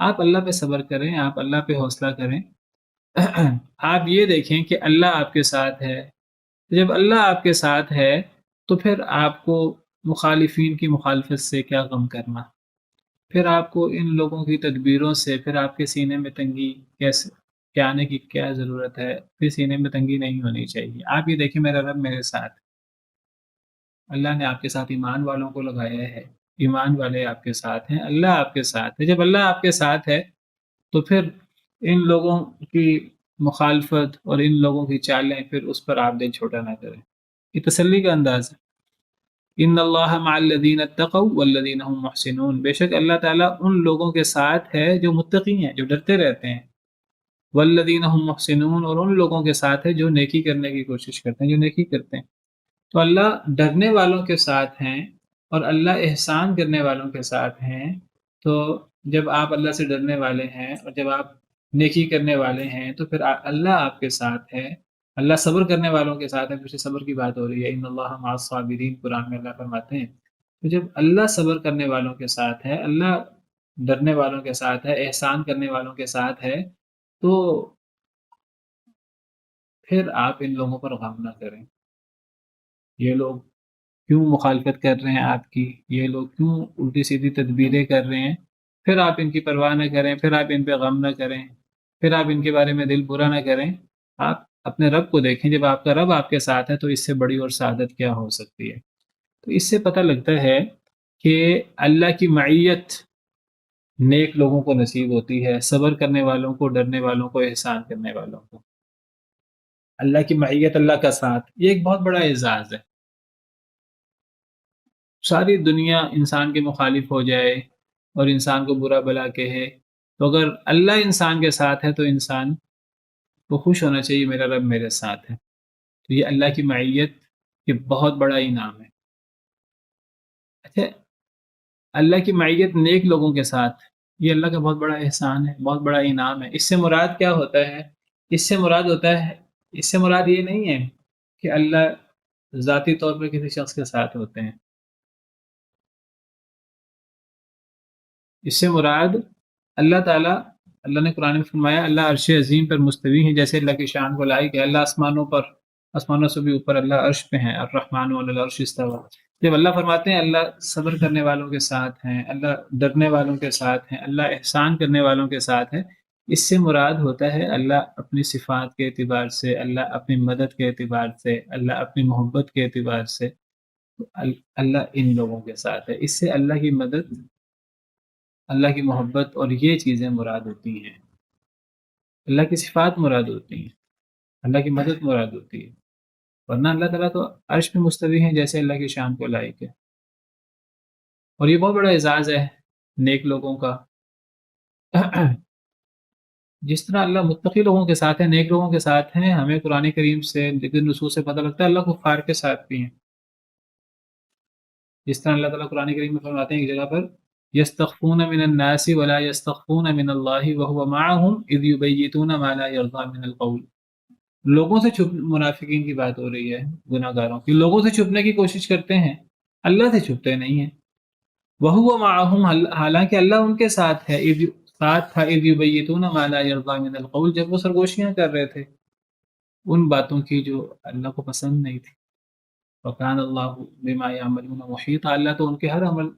آپ اللہ پہ صبر کریں، آپ اللہ پہ حوصلہ کریں. آپ یہ دیکھیں کہ اللہ آپ کے ساتھ ہے. جب اللہ آپ کے ساتھ ہے تو پھر آپ کو مخالفین کی مخالفت سے کیا غم کرنا، پھر آپ کو ان لوگوں کی تدبیروں سے، پھر آپ کے سینے میں تنگی کیسے کیا آنے کی کیا ضرورت ہے. پھر سینے میں تنگی نہیں ہونی چاہیے. آپ یہ دیکھیں میرا رب میرے ساتھ، اللہ نے آپ کے ساتھ ایمان والوں کو لگایا ہے، ایمان والے آپ کے ساتھ ہیں، اللہ آپ کے ساتھ ہے. جب اللہ آپ کے ساتھ ہے تو پھر ان لوگوں کی مخالفت اور ان لوگوں کی چالیں، پھر اس پر آپ دل چھوٹا نہ کریں. یہ تسلی کا انداز ہے. ان اللہ مع الذین اتقوا والذین هم محسنون، بے شک اللہ تعالیٰ ان لوگوں کے ساتھ ہے جو متقی ہیں، جو ڈرتے رہتے ہیں. والذین هم محسنون، اور ان لوگوں کے ساتھ ہے جو نیکی کرنے کی کوشش کرتے ہیں، جو نیکی کرتے ہیں. تو اللہ ڈرنے والوں کے ساتھ ہیں اور اللہ احسان کرنے والوں کے ساتھ ہیں. تو جب آپ اللہ سے ڈرنے والے ہیں اور جب آپ نیکی کرنے والے ہیں تو پھر اللہ آپ کے ساتھ ہے. اللہ صبر کرنے والوں کے ساتھ ہے. پیچھے صبر کی بات ہو رہی ہے، ان اللہ مع الصابرین، قرآن میں اللہ فرماتے ہیں. تو جب اللہ صبر کرنے والوں کے ساتھ ہے، اللہ ڈرنے والوں کے ساتھ ہے، احسان کرنے والوں کے ساتھ ہے، تو پھر آپ ان لوگوں پر غم نہ کریں. یہ لوگ کیوں مخالفت کر رہے ہیں آپ کی، یہ لوگ کیوں الٹی سیدھی تدبیریں کر رہے ہیں، پھر آپ ان کی پرواہ نہ کریں، پھر آپ ان پہ غم نہ کریں، پھر آپ ان کے بارے میں دل برا نہ کریں. آپ اپنے رب کو دیکھیں. جب آپ کا رب آپ کے ساتھ ہے تو اس سے بڑی اور سعادت کیا ہو سکتی ہے. تو اس سے پتہ لگتا ہے کہ اللہ کی معیت نیک لوگوں کو نصیب ہوتی ہے، صبر کرنے والوں کو، ڈرنے والوں کو، احسان کرنے والوں کو. اللہ کی معیت، اللہ کا ساتھ، یہ ایک بہت بڑا اعزاز ہے. ساری دنیا انسان کے مخالف ہو جائے اور انسان کو برا بلا کہے، تو اگر اللہ انسان کے ساتھ ہے تو انسان کو خوش ہونا چاہیے، میرا رب میرے ساتھ ہے. تو یہ اللہ کی معیت یہ بہت بڑا انعام ہے. اچھا، اللہ کی معیت نیک لوگوں کے ساتھ، یہ اللہ کا بہت بڑا احسان ہے، بہت بڑا انعام ہے. اس سے مراد کیا ہوتا ہے؟ اس سے مراد یہ نہیں ہے کہ اللہ ذاتی طور پر کسی شخص کے ساتھ ہوتے ہیں. اس سے مراد اللہ تعالیٰ، اللہ نے قرآن میں فرمایا اللہ عرش عظیم پر مستوی ہیں. جیسے اللہ کی شان کو لائق ہے، اللہ آسمانوں سے بھی اوپر اللہ عرش پہ ہیں. الرحمن علی العرش استویٰ. جب اللہ فرماتے ہیں اللہ صبر کرنے والوں کے ساتھ ہیں، اللہ ڈرنے والوں کے ساتھ ہیں، اللہ احسان کرنے والوں کے ساتھ ہے، اس سے مراد ہوتا ہے اللہ اپنی صفات کے اعتبار سے، اللہ اپنی مدد کے اعتبار سے، اللہ اپنی محبت کے اعتبار سے. اللہ ان لوگوں کے ساتھ ہے. اس سے اللہ کی مدد، اللہ کی محبت اور یہ چیزیں مراد ہوتی ہیں. اللہ کی صفات مراد ہوتی ہیں، اللہ کی مدد مراد ہوتی ہے. ورنہ اللہ تعالیٰ تو عرش پہ مستوی ہیں جیسے اللہ کی شان کو لائق ہے. اور یہ بہت بڑا اعزاز ہے نیک لوگوں کا. جس طرح اللہ متقی لوگوں کے ساتھ ہے، نیک لوگوں کے ساتھ ہیں، ہمیں قرآن کریم سے ذکر نصوص سے پتہ لگتا ہے اللہ کفار کے ساتھ بھی ہیں. جس طرح اللہ تعالیٰ قرآن کریم میں فرماتے ہیں ایک جگہ پر یستخفون من الناس ولا یستخفون من اللہ وهو معهم اذ یبیتون ما لا یرضى من القول. لوگوں سے چھپ منافقین کی بات ہو رہی ہے، گناہ گاروں کی، لوگوں سے چھپنے کی کوشش کرتے ہیں، اللہ سے چھپتے نہیں ہیں. وَهُوَ مَعَهُمْ، حالانکہ اللہ ان کے ساتھ ہے، ساتھ تھا اذ یبیتون ما لا یرضى من القول، جب وہ سرگوشیاں کر رہے تھے ان باتوں کی جو اللہ کو پسند نہیں تھی. وَكَانَ اللَّهُ بِمَا يَعْمَلُونَ مُحِيطًا، اللہ تو ان کے ہر عمل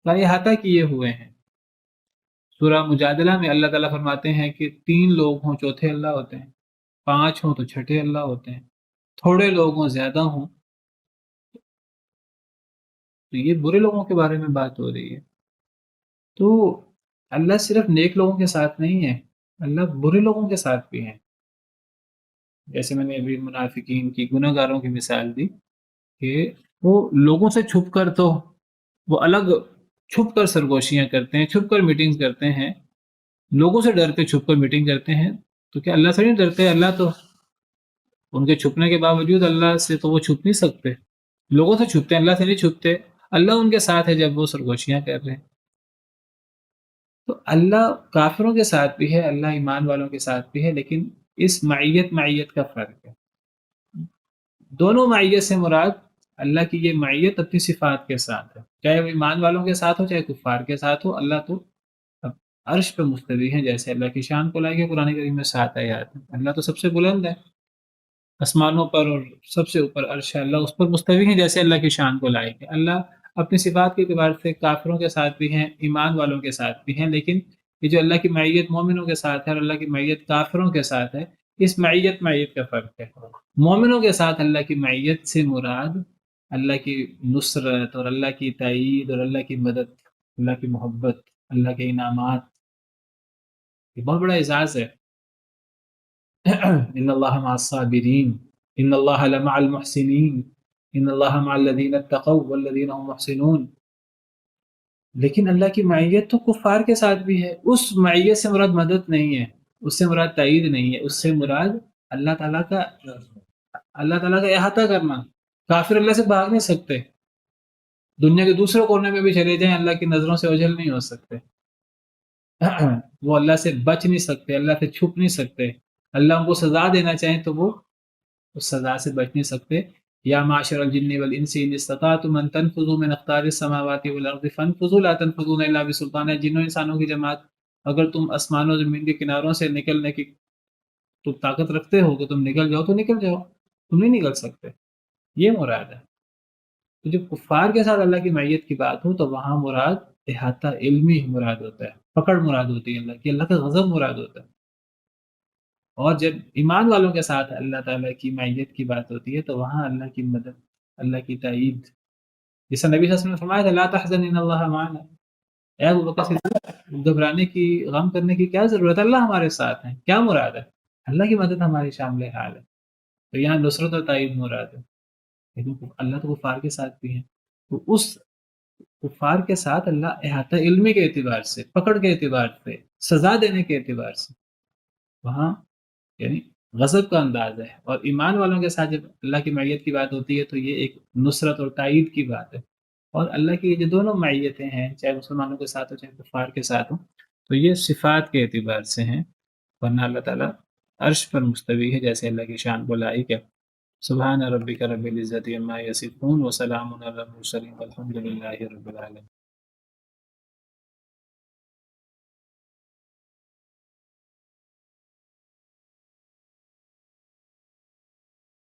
کا احاطہ کیے ہوئے ہیں. سورہ مجادلہ میں اللہ تعالیٰ فرماتے ہیں کہ 3 لوگ ہوں چوتھے اللہ ہوتے ہیں، 5 ہوں تو چھٹے اللہ ہوتے ہیں، تھوڑے لوگ ہوں زیادہ ہوں تو یہ برے لوگوں کے بارے میں بات ہو رہی ہے. تو اللہ صرف نیک لوگوں کے ساتھ نہیں ہے، اللہ برے لوگوں کے ساتھ بھی ہیں. جیسے میں نے ابھی منافقین کی، گناہ گاروں کی مثال دی کہ وہ لوگوں سے چھپ کر تو وہ الگ چھپ کر سرگوشیاں کرتے ہیں، چھپ کر میٹنگز کرتے ہیں، لوگوں سے ڈر کے چھپ کر میٹنگ کرتے ہیں. تو کیا اللہ سے نہیں ڈرتے؟ اللہ تو ان کے چھپنے کے باوجود اللہ سے تو وہ چھپ نہیں سکتے. لوگوں سے چھپتے ہیں، اللہ سے نہیں چھپتے. اللہ ان کے ساتھ ہے جب وہ سرگوشیاں کر رہے ہیں. تو اللہ کافروں کے ساتھ بھی ہے، اللہ ایمان والوں کے ساتھ بھی ہے، لیکن اس معیت کا فرق ہے. دونوں معیت سے مراد اللہ کی یہ معیت اپنی صفات کے ساتھ ہے، چاہے وہ ایمان والوں کے ساتھ ہو چاہے کفار کے ساتھ ہو. اللہ تو عرش پہ مستوی ہے، جیسے اللہ کی شان کو لائے گا قرآن کریم میں 7 آیات ہیں. اللہ تو سب سے بلند ہے آسمانوں پر اور سب سے اوپر عرش ہے، اللہ اس پر مستوی ہے جیسے اللہ کی شان کو لائے گا. اللہ اپنی صفات کے اعتبار سے کافروں کے ساتھ بھی ہیں، ایمان والوں کے ساتھ بھی ہیں، لیکن یہ جو اللہ کی معیت مومنوں کے ساتھ ہے اور اللہ کی معیت کافروں کے ساتھ ہے، اس معیت کا فرق ہے. مومنوں کے ساتھ اللہ کی معیت سے مراد اللہ کی نصرت اور اللہ کی تائید اور اللہ کی مدد، اللہ کی محبت، اللہ کے انعامات. یہ بہت بڑا اعزاز ہے. ان اللہ مع الصابرین، ان اللہ لمع المحسنین، ان اللہ مع الذین اتقوا والذین هم محسنون. لیکن اللہ کی معیت تو کفار کے ساتھ بھی ہے. اس معیت سے مراد مدد نہیں ہے، اس سے مراد تائید نہیں ہے، اس سے مراد اللہ تعالیٰ کا احاطہ کرنا. کافر اللہ سے بھاگ نہیں سکتے، دنیا کے دوسرے کونے میں بھی چلے جائیں اللہ کی نظروں سے اوجھل نہیں ہو سکتے. وہ اللہ سے بچ نہیں سکتے، اللہ سے چھپ نہیں سکتے. اللہ ان کو سزا دینا چاہیں تو وہ اس سزا سے بچ نہیں سکتے. یا معاشر الجن والانس ان استطعتم ان تنفذوا من اقطار السماوات والارض فانفذوا لا تنفذون الا بسلطان. جنوں انسانوں کی جماعت، اگر تم آسمان و زمین کے کناروں سے نکلنے کی تم طاقت رکھتے ہو کہ تم نکل جاؤ تو نکل جاؤ، تم نہیں نکل سکتے. یہ مراد ہے. تو جب کفار کے ساتھ اللہ کی معیت کی بات ہو تو وہاں مراد احاطہ علمی مراد ہوتا ہے، پکڑ مراد ہوتی ہے اللہ کی، اللہ کا غضب مراد ہوتا ہے. اور جب ایمان والوں کے ساتھ اللہ تعالیٰ کی معیت کی بات ہوتی ہے تو وہاں اللہ کی مدد، اللہ کی تائید. جیسا نبی صلی اللہ علیہ وسلم نے فرمایا تھا لا تحزن ان اللہ معنا، اے ابو بکر صدیق گھبرانے کی، غم کرنے کی کیا ضرورت ہے، اللہ ہمارے ساتھ ہے. کیا مراد ہے؟ اللہ کی مدد ہماری شامل حال ہے. تو یہاں نصرت اور تائید مراد ہے. لیکن اللہ تو کفار کے ساتھ بھی ہیں. تو اس کفار کے ساتھ اللہ احاطہ علمی کے اعتبار سے، پکڑ کے اعتبار سے، سزا دینے کے اعتبار سے وہاں یعنی غضب کا انداز ہے. اور ایمان والوں کے ساتھ جب اللہ کی معیت کی بات ہوتی ہے تو یہ ایک نصرت اور تائید کی بات ہے. اور اللہ کی جو دونوں معیتیں ہیں، چاہے مسلمانوں کے ساتھ ہو چاہے کفار کے ساتھ ہو، تو یہ صفات کے اعتبار سے ہیں. ورنہ اللہ تعالیٰ عرش پر مستوی ہے جیسے اللہ کی شان کو لائق ہے. سبحان ربک رب العزت عما یصفون وسلام علی المرسلین والحمد للہ رب العالمین.